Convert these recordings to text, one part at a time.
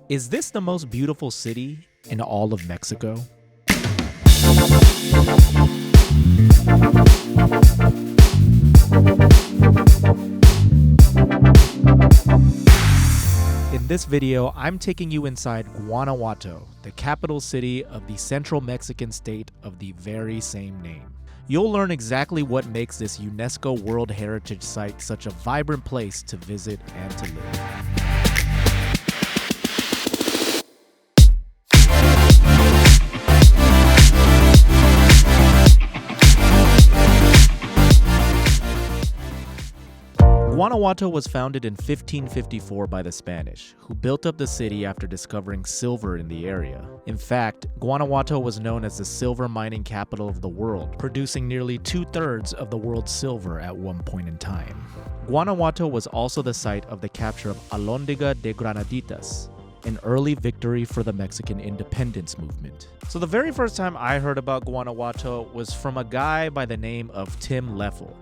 Is this the most beautiful city in all of Mexico? In this video, I'm taking you inside Guanajuato, the capital city of the central Mexican state of the very same name. You'll learn exactly what makes this UNESCO World Heritage Site such a vibrant place to visit and to live. Guanajuato was founded in 1554 by the Spanish, who built up the city after discovering silver in the area. In fact, Guanajuato was known as the silver mining capital of the world, producing nearly 2/3 of the world's silver at one point in time. Guanajuato was also the site of the capture of Alhóndiga de Granaditas, an early victory for the Mexican independence movement. So the very first time I heard about Guanajuato was from a guy by the name of Tim Leffel.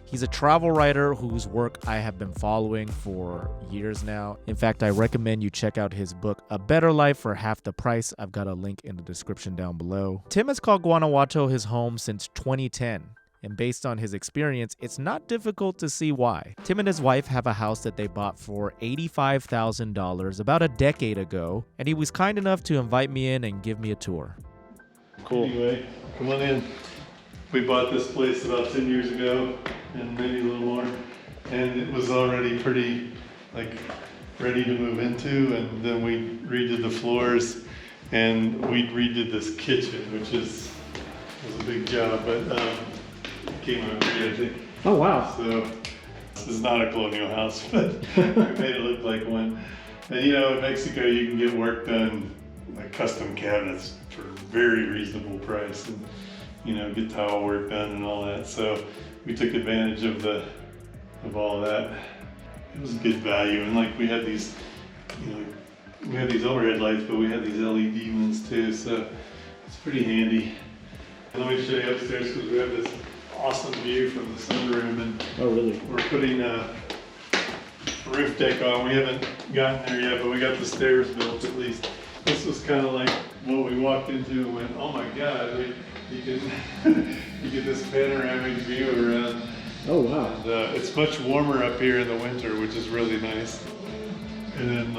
He's a travel writer whose work I have been following for years now. In fact, I recommend you check out his book, A Better Life for Half the Price. I've got a link in the description down below. Tim has called Guanajuato his home since 2010. And based on his experience, it's not difficult to see why. Tim and his wife have a house that they bought for $85,000 about a decade ago. And he was kind enough to invite me in and give me a tour. Cool. Anyway, come on in. We bought this place about 10 years ago, and maybe a little more, and it was already pretty ready to move into, and then we redid the floors and we redid this kitchen, which was a big job, but it came out great, I think. Oh wow. So this is not a colonial house, but we made it look like one. And in Mexico you can get work done, like custom cabinets, for a very reasonable price, and get tile work done and all that. So we took advantage of all that. It was good value, and we had these, we had these overhead lights, but we had these LED ones too. So it's pretty handy. And let me show you upstairs because we have this awesome view from the sunroom, and oh really? We're putting a roof deck on. We haven't gotten there yet, but we got the stairs built at least. This was kind of like what we walked into and went, oh my God. You get this panoramic view around. Oh wow! And, it's much warmer up here in the winter, which is really nice. And then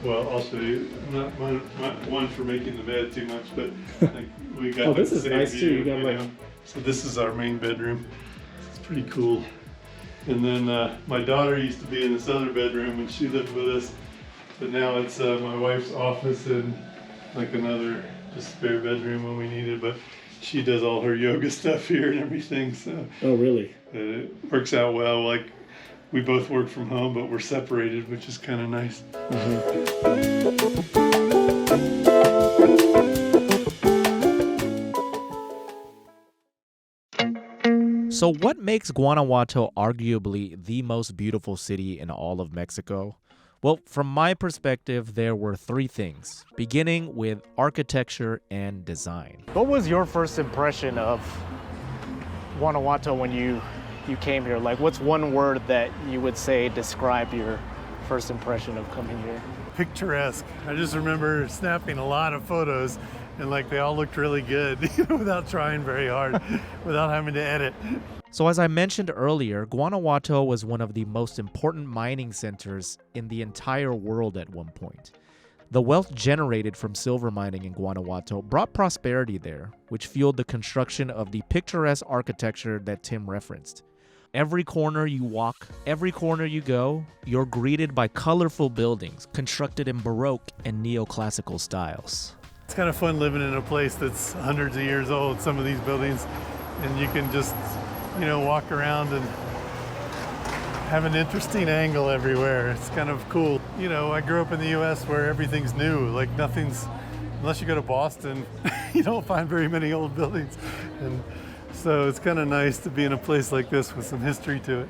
I'll show you. I'm not one for making the bed too much, but we got. Oh, this is nice view, too. You got So this is our main bedroom. It's pretty cool. And then my daughter used to be in this other bedroom when she lived with us, but now it's my wife's office and another just spare bedroom when we need it, but she does all her yoga stuff here and everything, so. Oh, really? It works out well. We both work from home, but we're separated, which is kind of nice. So what makes Guanajuato arguably the most beautiful city in all of Mexico? Well, from my perspective, there were three things, beginning with architecture and design. What was your first impression of Guanajuato when you came here? What's one word that you would say describe your first impression of coming here? Picturesque. I just remember snapping a lot of photos, and they all looked really good without trying very hard, without having to edit. So as I mentioned earlier, Guanajuato was one of the most important mining centers in the entire world at one point. The wealth generated from silver mining in Guanajuato brought prosperity there, which fueled the construction of the picturesque architecture that Tim referenced. Every corner you walk, every corner you go, you're greeted by colorful buildings constructed in Baroque and neoclassical styles. It's kind of fun living in a place that's hundreds of years old, some of these buildings, and you can just walk around and have an interesting angle everywhere. It's kind of cool. I grew up in the US where everything's new. Unless you go to Boston, you don't find very many old buildings. And so it's kind of nice to be in a place like this with some history to it.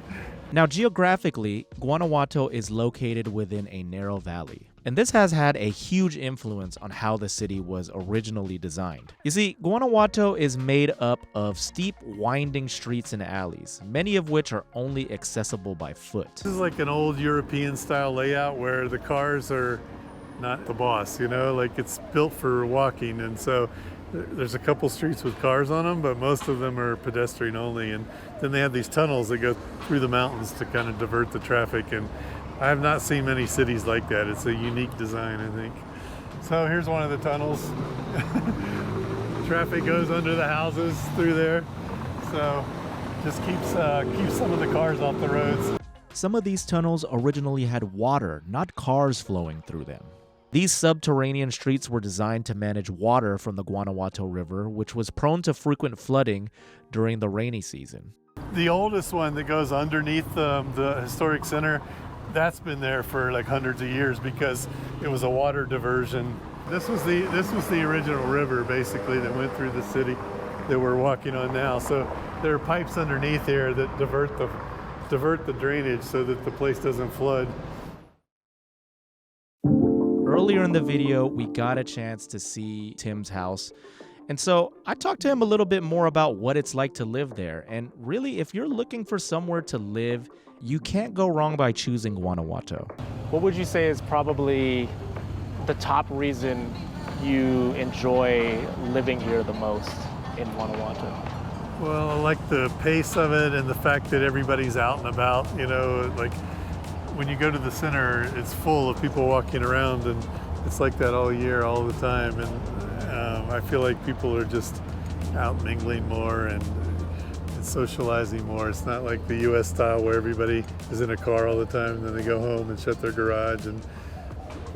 Now, geographically, Guanajuato is located within a narrow valley, and this has had a huge influence on how the city was originally designed. You see, Guanajuato is made up of steep, winding streets and alleys, many of which are only accessible by foot. This is like an old European style layout where the cars are not the boss, you know, like it's built for walking. And so there's a couple streets with cars on them, but most of them are pedestrian only. And then they have these tunnels that go through the mountains to kind of divert the traffic. And I have not seen many cities like that. It's a unique design, I think. So here's one of the tunnels. Traffic goes under the houses through there. So just keeps some of the cars off the roads. Some of these tunnels originally had water, not cars flowing through them. These subterranean streets were designed to manage water from the Guanajuato River, which was prone to frequent flooding during the rainy season. The oldest one that goes underneath the historic center, that's been there for like hundreds of years because it was a water diversion. This was the original river basically that went through the city that we're walking on now. So there are pipes underneath here that divert the drainage so that the place doesn't flood. Earlier in the video, we got a chance to see Tim's house. And so I talked to him a little bit more about what it's like to live there. And really, if you're looking for somewhere to live, you can't go wrong by choosing Guanajuato. What would you say is probably the top reason you enjoy living here the most in Guanajuato? Well, I like the pace of it and the fact that everybody's out and about, you know, like when you go to the center, it's full of people walking around, and it's like that all year, all the time. And I feel like people are just out mingling more and socializing more. It's not like the U.S. style where everybody is in a car all the time and then they go home and shut their garage and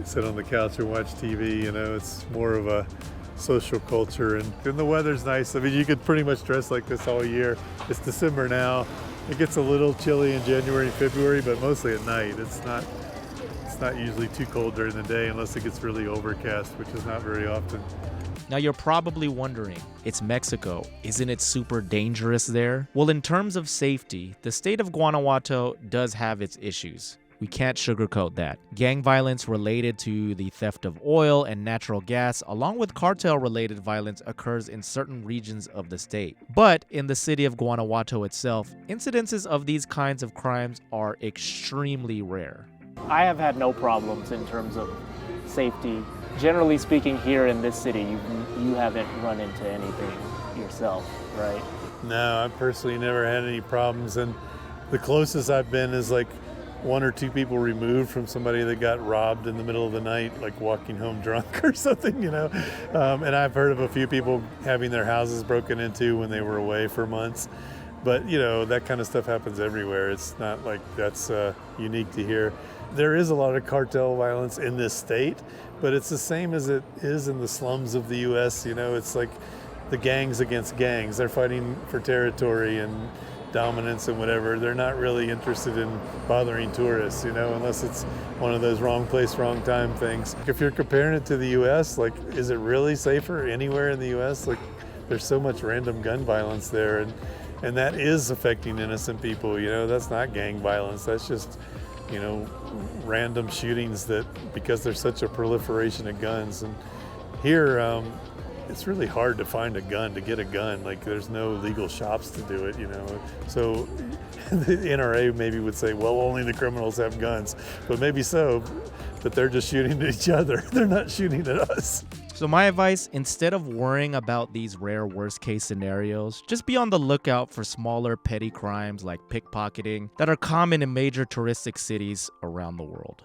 sit on the couch and watch TV. You know, it's more of a social culture, and the weather's nice. I mean, you could pretty much dress like this all year. It's December now. It gets a little chilly in January and February, but mostly at night. It's not usually too cold during the day unless it gets really overcast, which is not very often. Now you're probably wondering, it's Mexico. Isn't it super dangerous there? Well, in terms of safety, the state of Guanajuato does have its issues. We can't sugarcoat that. Gang violence related to the theft of oil and natural gas, along with cartel-related violence, occurs in certain regions of the state. But in the city of Guanajuato itself, incidences of these kinds of crimes are extremely rare. I have had no problems in terms of safety. Generally speaking, here in this city, you haven't run into anything yourself, right? No, I've personally never had any problems, and the closest I've been is like one or two people removed from somebody that got robbed in the middle of the night, like walking home drunk or something, you know. And I've heard of a few people having their houses broken into when they were away for months. But, you know, that kind of stuff happens everywhere. It's not like that's unique to here. There is a lot of cartel violence in this state, but it's the same as it is in the slums of the U.S. You know, it's like the gangs against gangs. They're fighting for territory and dominance and whatever. They're not really interested in bothering tourists, you know, unless it's one of those wrong place, wrong time things. If you're comparing it to the U.S., like, is it really safer anywhere in the U.S.? Like, there's so much random gun violence there, and that is affecting innocent people, you know. That's not gang violence. That's just, you know, random shootings that, because there's such a proliferation of guns. And here, it's really hard to find a gun, to get a gun. Like, there's no legal shops to do it, you know. So the NRA maybe would say, well, only the criminals have guns. But maybe so, but they're just shooting at each other. They're not shooting at us. So my advice, instead of worrying about these rare worst-case scenarios, just be on the lookout for smaller petty crimes like pickpocketing that are common in major touristic cities around the world.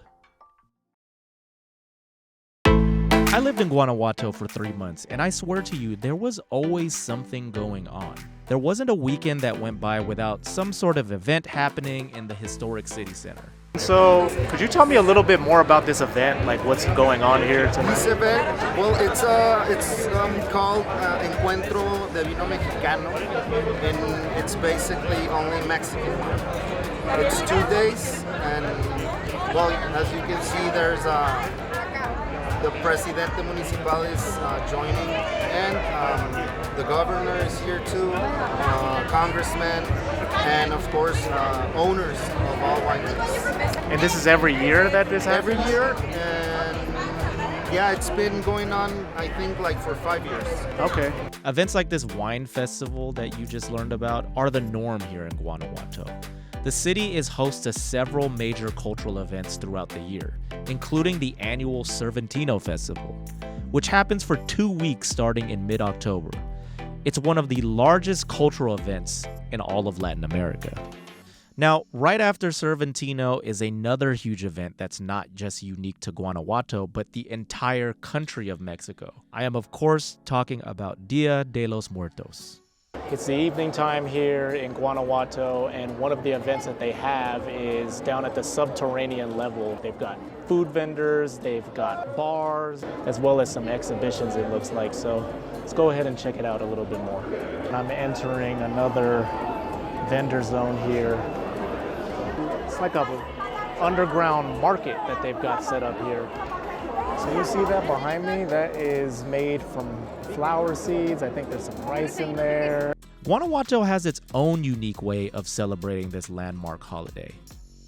I lived in Guanajuato for 3 months, and I swear to you, there was always something going on. There wasn't a weekend that went by without some sort of event happening in the historic city center. So, could you tell me a little bit more about this event, like what's going on here tonight? This event, well, it's called Encuentro de Vino Mexicano, and it's basically only Mexican. It's 2 days, and well, as you can see, there's the Presidente Municipal is joining, and the governor is here too, congressmen, and of course owners of all wineries. And this is every year that this happens? Every year, and yeah, it's been going on, I think, like for 5 years. Okay. Events like this wine festival that you just learned about are the norm here in Guanajuato. The city is host to several major cultural events throughout the year, including the annual Cervantino Festival, which happens for 2 weeks starting in mid-October. It's one of the largest cultural events in all of Latin America. Now, right after Cervantino is another huge event that's not just unique to Guanajuato, but the entire country of Mexico. I am, of course, talking about Dia de los Muertos. It's the evening time here in Guanajuato, and one of the events that they have is down at the subterranean level. They've got food vendors, they've got bars, as well as some exhibitions, it looks like. So let's go ahead and check it out a little bit more. I'm entering another vendor zone here. It's like an underground market that they've got set up here. So you see that behind me? That is made from flower seeds. I think there's some rice in there. Guanajuato has its own unique way of celebrating this landmark holiday,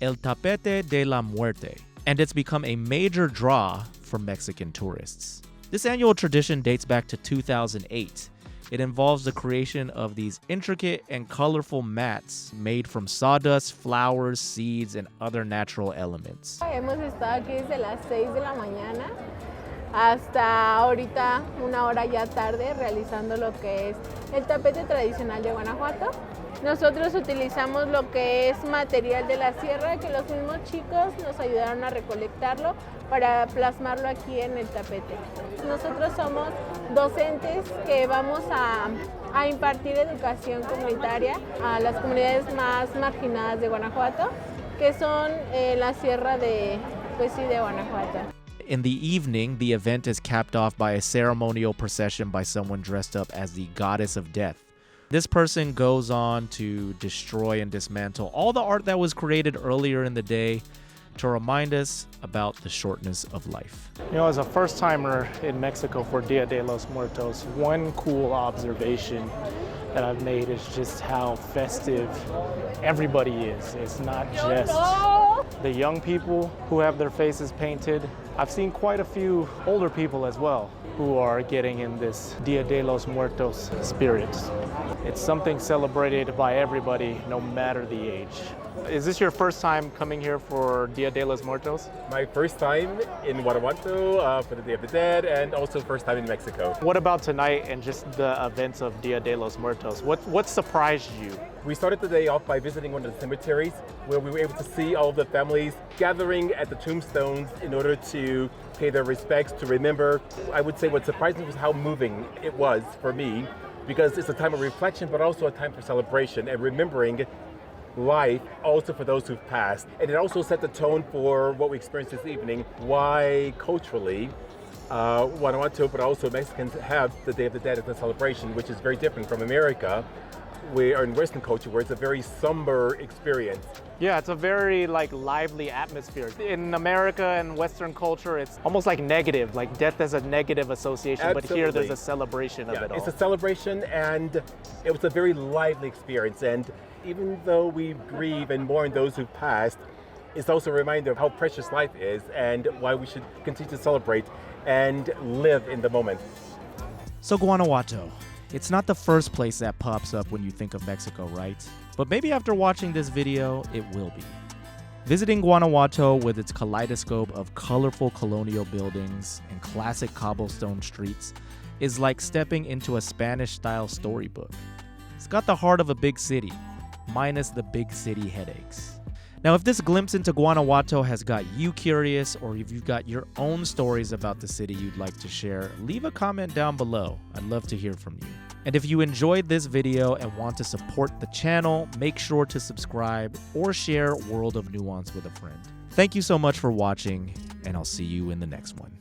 El Tapete de la Muerte, and it's become a major draw for Mexican tourists. This annual tradition dates back to 2008. It involves the creation of these intricate and colorful mats made from sawdust, flowers, seeds, and other natural elements. Hemos estado aquí desde las 6 de la mañana hasta ahorita 1 hora ya tarde realizando lo que es el tapete tradicional de Guanajuato. Nosotros utilizamos lo que es material de la sierra que los mismos chicos nos ayudaron a recolectarlo para plasmarlo aquí en el tapete. Nosotros somos docentes que vamos a impartir educación comunitaria a las comunidades más marginadas de Guanajuato, que son la sierra de Guanajuato. In the evening, the event is capped off by a ceremonial procession by someone dressed up as the goddess of death. This person goes on to destroy and dismantle all the art that was created earlier in the day to remind us about the shortness of life. You know, as a first-timer in Mexico for Dia de los Muertos, one cool observation that I've made is just how festive everybody is. It's not just the young people who have their faces painted. I've seen quite a few older people as well who are getting in this Dia de los Muertos spirit. It's something celebrated by everybody, no matter the age. Is this your first time coming here for Dia de los Muertos? My first time in Guanajuato for the Day of the Dead, and also first time in Mexico. What about tonight and just the events of Dia de los Muertos? What surprised you? We started the day off by visiting one of the cemeteries where we were able to see all of the families gathering at the tombstones in order to pay their respects, to remember. I would say what surprised me was how moving it was for me, because it's a time of reflection, but also a time for celebration and remembering life also for those who've passed. And it also set the tone for what we experienced this evening, why culturally Guanajuato, but also Mexicans have the Day of the Dead as a celebration, which is very different from America. We are in Western culture where it's a very somber experience. Yeah, it's a very lively atmosphere. In America and Western culture, it's almost like negative, like death has a negative association, Absolutely. But here there's a celebration of it all. It's a celebration, and it was a very lively experience. And even though we grieve and mourn those who've passed, it's also a reminder of how precious life is and why we should continue to celebrate and live in the moment. So Guanajuato, it's not the first place that pops up when you think of Mexico, right? But maybe after watching this video, it will be. Visiting Guanajuato with its kaleidoscope of colorful colonial buildings and classic cobblestone streets is like stepping into a Spanish-style storybook. It's got the heart of a big city, minus the big city headaches. Now, if this glimpse into Guanajuato has got you curious, or if you've got your own stories about the city you'd like to share, leave a comment down below. I'd love to hear from you. And if you enjoyed this video and want to support the channel, make sure to subscribe or share World of Nuance with a friend. Thank you so much for watching, and I'll see you in the next one.